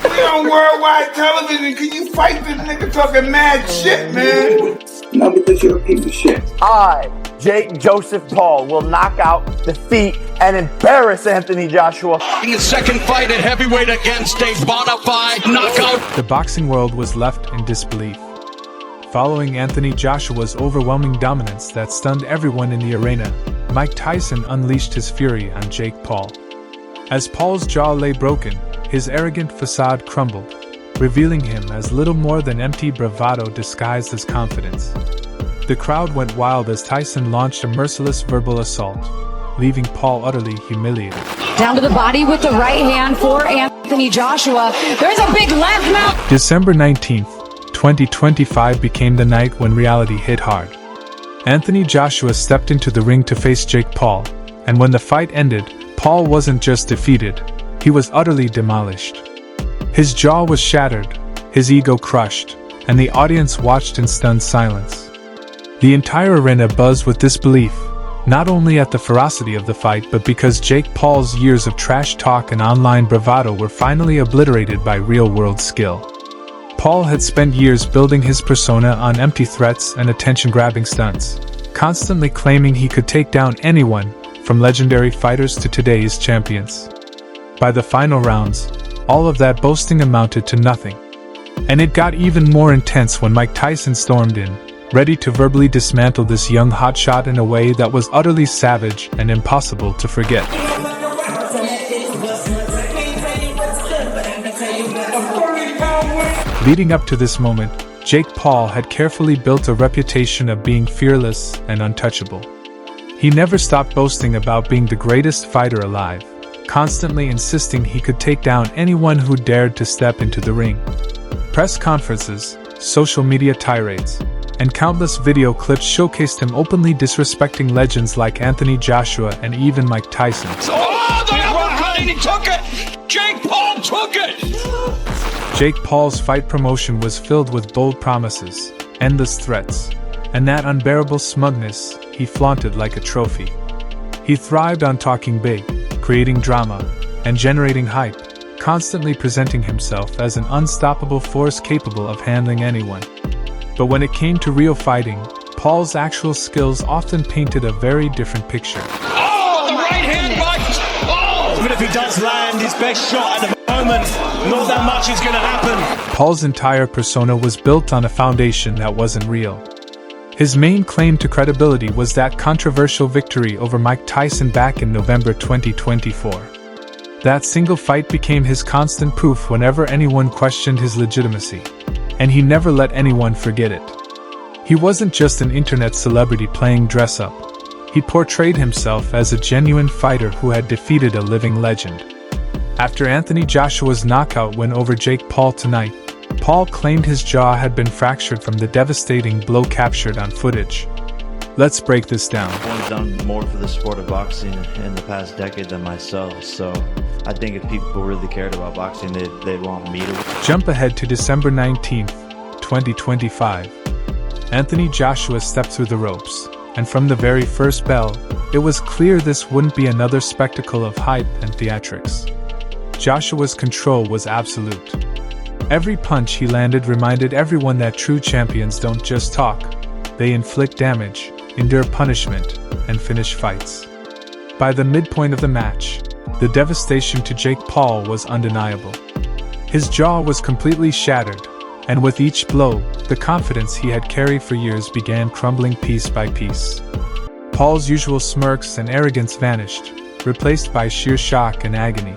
We on worldwide television. Can you fight this nigga talking mad shit, man? No, because you're a piece of shit. I, Jake Joseph Paul, will knock out, defeat, and embarrass Anthony Joshua. In his second fight at heavyweight against a bona fide knockout. The boxing world was left in disbelief. Following Anthony Joshua's overwhelming dominance that stunned everyone in the arena, Mike Tyson unleashed his fury on Jake Paul. As Paul's jaw lay broken, his arrogant facade crumbled, revealing him as little more than empty bravado disguised as confidence. The crowd went wild as Tyson launched a merciless verbal assault, leaving Paul utterly humiliated. Down to the body with the right hand for Anthony Joshua. There's a big left now. December 19th, 2025 became the night when reality hit hard. Anthony Joshua stepped into the ring to face Jake Paul, and when the fight ended, Paul wasn't just defeated, he was utterly demolished. His jaw was shattered, his ego crushed, and the audience watched in stunned silence. The entire arena buzzed with disbelief, not only at the ferocity of the fight but because Jake Paul's years of trash talk and online bravado were finally obliterated by real-world skill. Paul had spent years building his persona on empty threats and attention-grabbing stunts, constantly claiming he could take down anyone, from legendary fighters to today's champions. By the final rounds, all of that boasting amounted to nothing. And it got even more intense when Mike Tyson stormed in, ready to verbally dismantle this young hotshot in a way that was utterly savage and impossible to forget. Leading up to this moment, Jake Paul had carefully built a reputation of being fearless and untouchable. He never stopped boasting about being the greatest fighter alive, constantly insisting he could take down anyone who dared to step into the ring. Press conferences, social media tirades, and countless video clips showcased him openly disrespecting legends like Anthony Joshua and even Mike Tyson. Oh, the uppercut, and he took it! Jake Paul took it! Jake Paul's fight promotion was filled with bold promises, endless threats, and that unbearable smugness he flaunted like a trophy. He thrived on talking big, creating drama, and generating hype, constantly presenting himself as an unstoppable force capable of handling anyone. But when it came to real fighting, Paul's actual skills often painted a very different picture. Oh, the right hand right! Oh! Even if he does land his best shot at the moment, not that much is going to happen. Paul's entire persona was built on a foundation that wasn't real. His main claim to credibility was that controversial victory over Mike Tyson back in November 2024. That single fight became his constant proof whenever anyone questioned his legitimacy, and he never let anyone forget it. He wasn't just an internet celebrity playing dress-up. He portrayed himself as a genuine fighter who had defeated a living legend. After Anthony Joshua's knockout win over Jake Paul tonight, Paul claimed his jaw had been fractured from the devastating blow captured on footage. Let's break this down. I've done more for the sport of boxing in the past decade than myself, so I think if people really cared about boxing, they'd want me to. Jump ahead to December 19th, 2025. Anthony Joshua stepped through the ropes, and from the very first bell, it was clear this wouldn't be another spectacle of hype and theatrics. Joshua's control was absolute. Every punch he landed reminded everyone that true champions don't just talk, they inflict damage, endure punishment, and finish fights. By the midpoint of the match, the devastation to Jake Paul was undeniable. His jaw was completely shattered, and with each blow, the confidence he had carried for years began crumbling piece by piece. Paul's usual smirks and arrogance vanished, replaced by sheer shock and agony.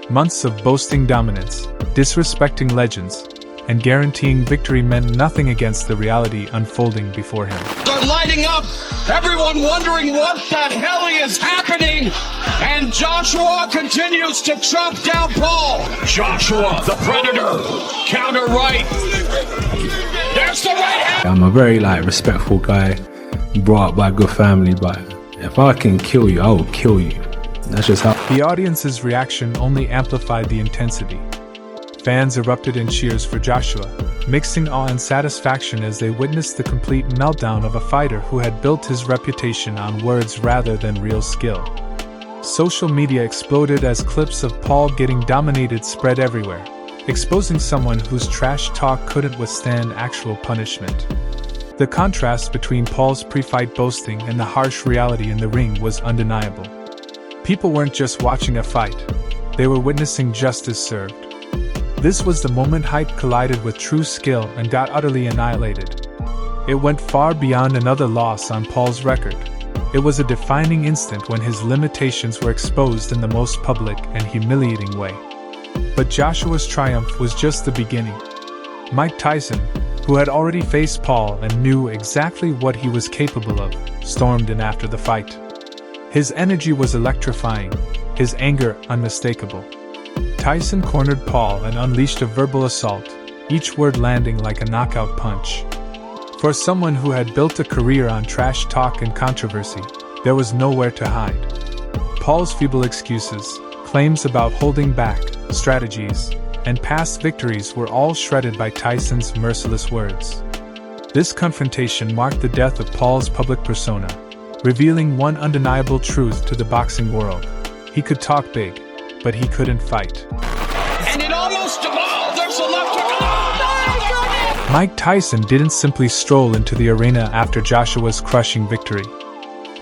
Months of boasting dominance, disrespecting legends, and guaranteeing victory meant nothing against the reality unfolding before him. They're lighting up, everyone wondering what the hell is happening, and Joshua continues to chop down Paul. Joshua, the Predator, counter right. There's the right hand. I'm a very respectful guy, brought up by a good family, but if I can kill you, I will kill you. That's just how. The audience's reaction only amplified the intensity. Fans erupted in cheers for Joshua, mixing awe and satisfaction as they witnessed the complete meltdown of a fighter who had built his reputation on words rather than real skill. Social media exploded as clips of Paul getting dominated spread everywhere, exposing someone whose trash talk couldn't withstand actual punishment. The contrast between Paul's pre-fight boasting and the harsh reality in the ring was undeniable. People weren't just watching a fight, they were witnessing justice served. This was the moment hype collided with true skill and got utterly annihilated. It went far beyond another loss on Paul's record. It was a defining instant when his limitations were exposed in the most public and humiliating way. But Joshua's triumph was just the beginning. Mike Tyson, who had already faced Paul and knew exactly what he was capable of, stormed in after the fight. His energy was electrifying, his anger unmistakable. Tyson cornered Paul and unleashed a verbal assault, each word landing like a knockout punch. For someone who had built a career on trash talk and controversy, there was nowhere to hide. Paul's feeble excuses, claims about holding back, strategies, and past victories were all shredded by Tyson's merciless words. This confrontation marked the death of Paul's public persona, revealing one undeniable truth to the boxing world. He could talk big, but he couldn't fight. And it almost, there's a left hook. Mike Tyson didn't simply stroll into the arena after Joshua's crushing victory.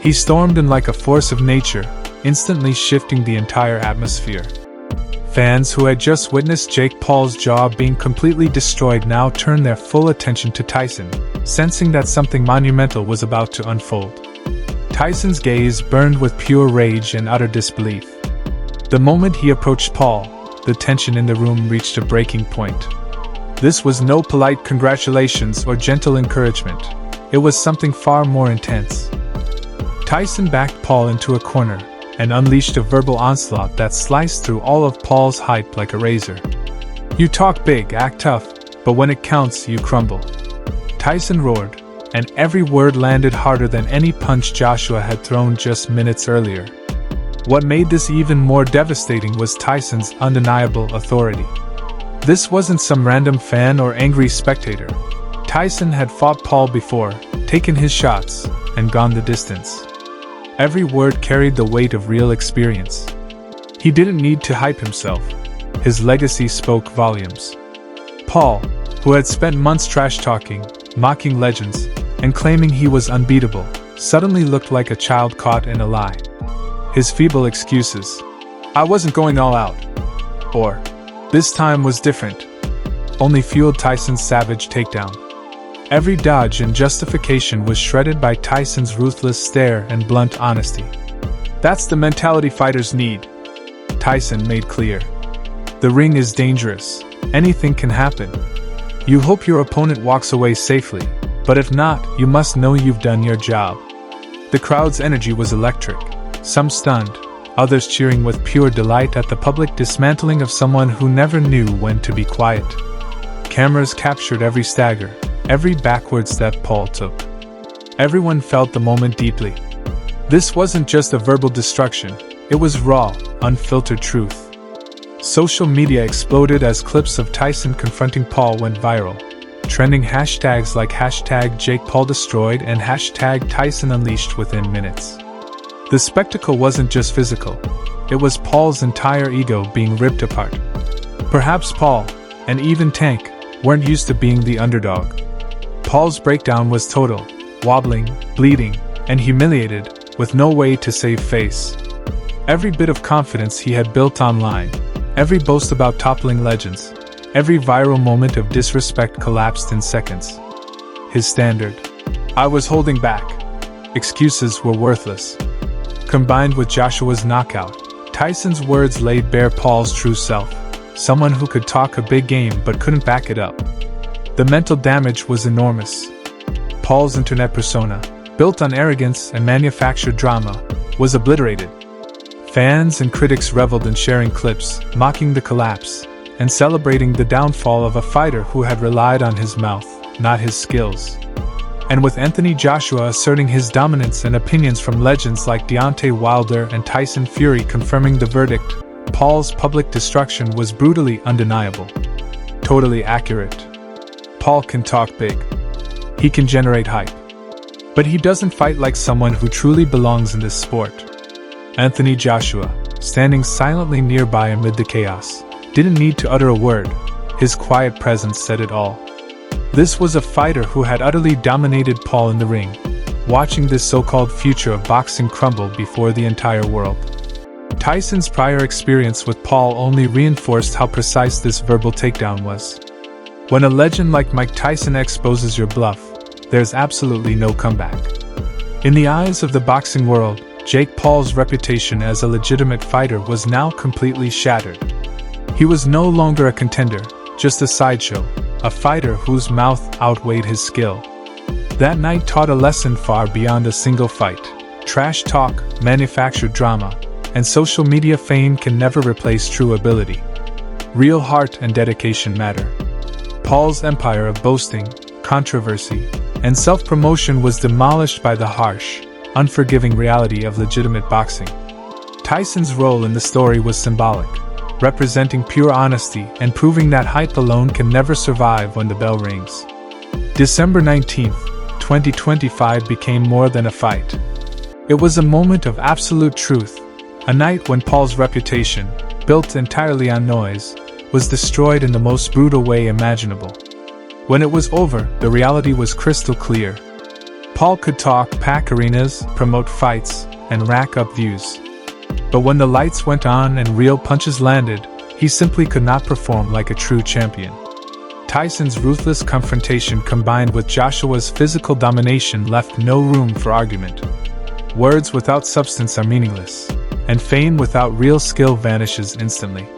He stormed in like a force of nature, instantly shifting the entire atmosphere. Fans who had just witnessed Jake Paul's jaw being completely destroyed now turned their full attention to Tyson, sensing that something monumental was about to unfold. Tyson's gaze burned with pure rage and utter disbelief. The moment he approached Paul, the tension in the room reached a breaking point. This was no polite congratulations or gentle encouragement. It was something far more intense. Tyson backed Paul into a corner and unleashed a verbal onslaught that sliced through all of Paul's hype like a razor. "You talk big, act tough, but when it counts, you crumble," Tyson roared, and every word landed harder than any punch Joshua had thrown just minutes earlier. What made this even more devastating was Tyson's undeniable authority. This wasn't some random fan or angry spectator. Tyson had fought Paul before, taken his shots, and gone the distance. Every word carried the weight of real experience. He didn't need to hype himself. His legacy spoke volumes. Paul, who had spent months trash-talking, mocking legends, and claiming he was unbeatable, suddenly looked like a child caught in a lie. His feeble excuses, "I wasn't going all out," or "this time was different," only fueled Tyson's savage takedown. Every dodge and justification was shredded by Tyson's ruthless stare and blunt honesty. "That's the mentality fighters need," Tyson made clear. "The ring is dangerous. Anything can happen. You hope your opponent walks away safely, but if not, you must know you've done your job." The crowd's energy was electric, some stunned, others cheering with pure delight at the public dismantling of someone who never knew when to be quiet. Cameras captured every stagger, every backward step Paul took. Everyone felt the moment deeply. This wasn't just a verbal destruction, it was raw, unfiltered truth. Social media exploded as clips of Tyson confronting Paul went viral, trending hashtags like #JakePaulDestroyed and #TysonUnleashed within minutes. The spectacle wasn't just physical, it was Paul's entire ego being ripped apart. Perhaps Paul, and even Tank, weren't used to being the underdog. Paul's breakdown was total, wobbling, bleeding, and humiliated, with no way to save face. Every bit of confidence he had built online, every boast about toppling legends, every viral moment of disrespect collapsed in seconds. His standard, "I was holding back," excuses were worthless. Combined with Joshua's knockout, Tyson's words laid bare Paul's true self, someone who could talk a big game but couldn't back it up. The mental damage was enormous. Paul's internet persona, built on arrogance and manufactured drama, was obliterated. Fans and critics reveled in sharing clips, mocking the collapse, and celebrating the downfall of a fighter who had relied on his mouth, not his skills. And with Anthony Joshua asserting his dominance and opinions from legends like Deontay Wilder and Tyson Fury confirming the verdict, Paul's public destruction was brutally undeniable. Totally accurate. Paul can talk big. He can generate hype. But he doesn't fight like someone who truly belongs in this sport. Anthony Joshua, standing silently nearby amid the chaos, didn't need to utter a word. his quiet presence said it all. This was a fighter who had utterly dominated Paul in the ring, watching this so-called future of boxing crumble before the entire world. Tyson's prior experience with Paul only reinforced how precise this verbal takedown was. When a legend like Mike Tyson exposes your bluff, there's absolutely no comeback. In the eyes of the boxing world, Jake Paul's reputation as a legitimate fighter was now completely shattered. He was no longer a contender, just a sideshow, a fighter whose mouth outweighed his skill. That night taught a lesson far beyond a single fight. Trash talk, manufactured drama, and social media fame can never replace true ability. Real heart and dedication matter. Paul's empire of boasting, controversy, and self-promotion was demolished by the harsh, unforgiving reality of legitimate boxing. Tyson's role in the story was symbolic, representing pure honesty and proving that hype alone can never survive when the bell rings. December 19, 2025 became more than a fight. It was a moment of absolute truth, a night when Paul's reputation, built entirely on noise, was destroyed in the most brutal way imaginable. When it was over, the reality was crystal clear. Paul could talk, pack arenas, promote fights, and rack up views. But when the lights went on and real punches landed, he simply could not perform like a true champion. Tyson's ruthless confrontation combined with Joshua's physical domination left no room for argument. Words without substance are meaningless, and fame without real skill vanishes instantly.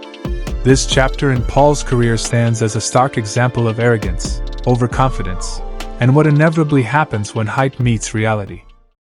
This chapter in Paul's career stands as a stark example of arrogance, overconfidence, and what inevitably happens when hype meets reality.